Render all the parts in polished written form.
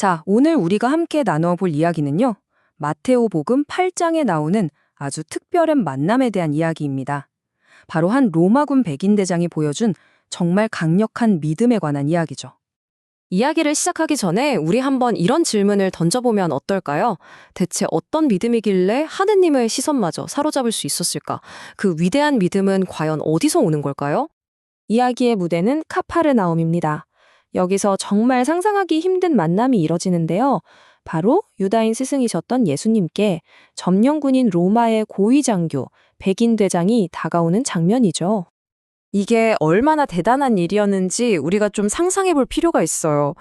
자, 오늘 우리가 함께 나누어 볼 이야기는요. 마테오복음 8장에 나오는 아주 특별한 만남에 대한 이야기입니다. 바로 한 로마군 백인대장이 보여준 정말 강력한 믿음에 관한 이야기죠. 이야기를 시작하기 전에 우리 한번 이런 질문을 던져보면 어떨까요? 대체 어떤 믿음이길래 하느님의 시선마저 사로잡을 수 있었을까? 그 위대한 믿음은 과연 어디서 오는 걸까요? 이야기의 무대는 카파르나움입니다. 여기서 정말 상상하기 힘든 만남이 이뤄지는데요. 바로 유다인 스승이셨던 예수님께 점령군인 로마의 고위장교, 백인대장이 다가오는 장면이죠. 이게 얼마나 대단한 일이었는지 우리가 좀 상상해 볼 필요가 있어요.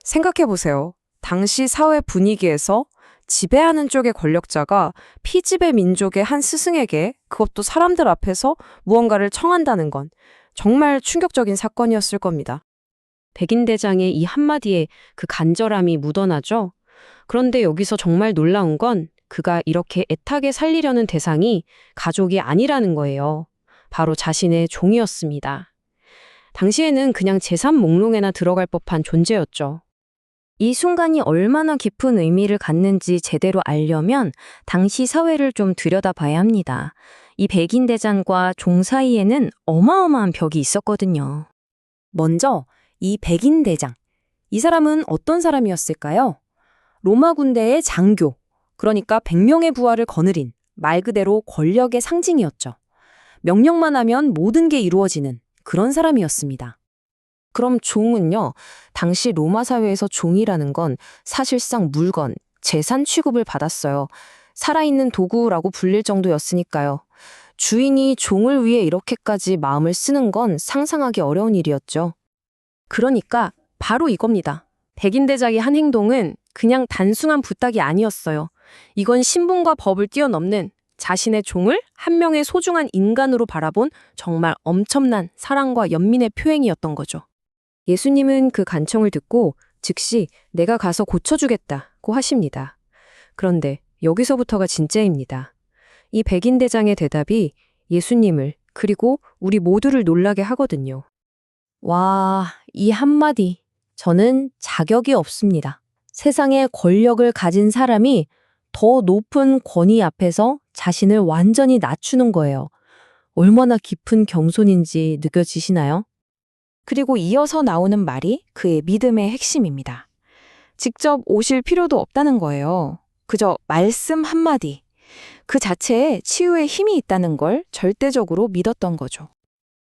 생각해 보세요. 당시 사회 분위기에서 지배하는 쪽의 권력자가 피지배 민족의 한 스승에게, 그것도 사람들 앞에서 무언가를 청한다는 건 정말 충격적인 사건이었을 겁니다. 백인대장의 이 한마디에 그 간절함이 묻어나죠. 그런데 여기서 정말 놀라운 건 그가 이렇게 애타게 살리려는 대상이 가족이 아니라는 거예요. 바로 자신의 종이었습니다. 당시에는 그냥 재산 목록에나 들어갈 법한 존재였죠. 이 순간이 얼마나 깊은 의미를 갖는지 제대로 알려면 당시 사회를 좀 들여다봐야 합니다. 이 백인대장과 종 사이에는 어마어마한 벽이 있었거든요. 먼저 이 백인대장, 이 사람은 어떤 사람이었을까요? 로마 군대의 장교, 그러니까 100명의 부하를 거느린 말 그대로 권력의 상징이었죠. 명령만 하면 모든 게 이루어지는 그런 사람이었습니다. 그럼 종은요, 당시 로마 사회에서 종이라는 건 사실상 물건, 재산 취급을 받았어요. 살아있는 도구라고 불릴 정도였으니까요. 주인이 종을 위해 이렇게까지 마음을 쓰는 건 상상하기 어려운 일이었죠. 그러니까 바로 이겁니다. 백인대장의 한 행동은 그냥 단순한 부탁이 아니었어요. 이건 신분과 법을 뛰어넘는 자신의 종을 한 명의 소중한 인간으로 바라본 정말 엄청난 사랑과 연민의 표행이었던 거죠. 예수님은 그 간청을 듣고 즉시 내가 가서 고쳐주겠다고 하십니다. 그런데 여기서부터가 진짜입니다. 이 백인대장의 대답이 예수님을 그리고 우리 모두를 놀라게 하거든요. 와, 이 한마디. 저는 자격이 없습니다. 세상에 권력을 가진 사람이 더 높은 권위 앞에서 자신을 완전히 낮추는 거예요. 얼마나 깊은 겸손인지 느껴지시나요? 그리고 이어서 나오는 말이 그의 믿음의 핵심입니다. 직접 오실 필요도 없다는 거예요. 그저 말씀 한마디. 그 자체에 치유의 힘이 있다는 걸 절대적으로 믿었던 거죠.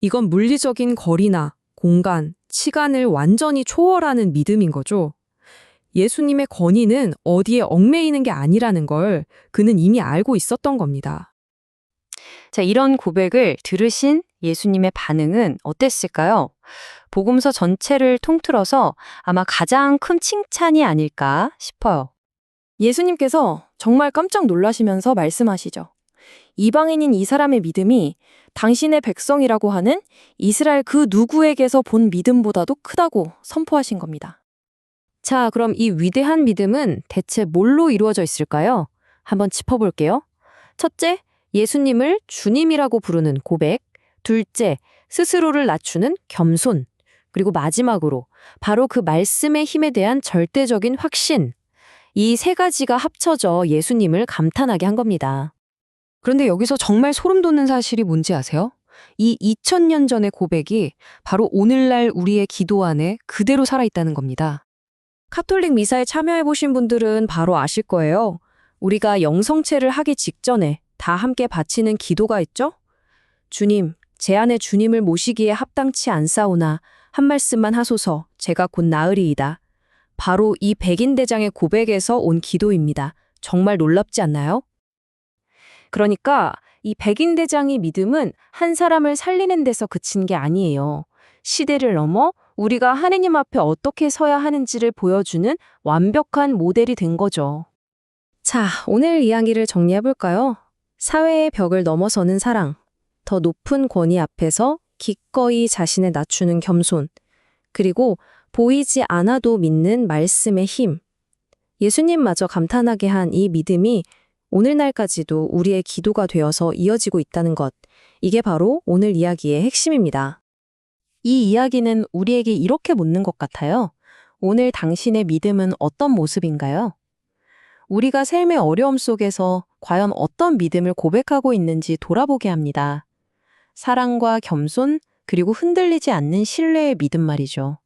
이건 물리적인 거리나 공간, 시간을 완전히 초월하는 믿음인 거죠. 예수님의 권위는 어디에 얽매이는 게 아니라는 걸 그는 이미 알고 있었던 겁니다. 자, 이런 고백을 들으신 예수님의 반응은 어땠을까요? 복음서 전체를 통틀어서 아마 가장 큰 칭찬이 아닐까 싶어요. 예수님께서 정말 깜짝 놀라시면서 말씀하시죠. 이방인인 이 사람의 믿음이 당신의 백성이라고 하는 이스라엘 그 누구에게서 본 믿음보다도 크다고 선포하신 겁니다. 자, 그럼 이 위대한 믿음은 대체 뭘로 이루어져 있을까요? 한번 짚어볼게요. 첫째, 예수님을 주님이라고 부르는 고백. 둘째, 스스로를 낮추는 겸손. 그리고 마지막으로 바로 그 말씀의 힘에 대한 절대적인 확신. 이 세 가지가 합쳐져 예수님을 감탄하게 한 겁니다. 그런데 여기서 정말 소름 돋는 사실이 뭔지 아세요? 이 2000년 전의 고백이 바로 오늘날 우리의 기도 안에 그대로 살아있다는 겁니다. 카톨릭 미사에 참여해보신 분들은 바로 아실 거예요. 우리가 영성체를 하기 직전에 다 함께 바치는 기도가 있죠? 주님, 제 안에 주님을 모시기에 합당치 않사오나 한 말씀만 하소서 제가 곧 나으리이다. 바로 이 백인대장의 고백에서 온 기도입니다. 정말 놀랍지 않나요? 그러니까 이 백인대장의 믿음은 한 사람을 살리는 데서 그친 게 아니에요. 시대를 넘어 우리가 하느님 앞에 어떻게 서야 하는지를 보여주는 완벽한 모델이 된 거죠. 자, 오늘 이야기를 정리해볼까요? 사회의 벽을 넘어서는 사랑, 더 높은 권위 앞에서 기꺼이 자신을 낮추는 겸손, 그리고 보이지 않아도 믿는 말씀의 힘. 예수님마저 감탄하게 한 이 믿음이 오늘날까지도 우리의 기도가 되어서 이어지고 있다는 것. 이게 바로 오늘 이야기의 핵심입니다. 이 이야기는 우리에게 이렇게 묻는 것 같아요. 오늘 당신의 믿음은 어떤 모습인가요? 우리가 삶의 어려움 속에서 과연 어떤 믿음을 고백하고 있는지 돌아보게 합니다. 사랑과 겸손, 그리고 흔들리지 않는 신뢰의 믿음 말이죠.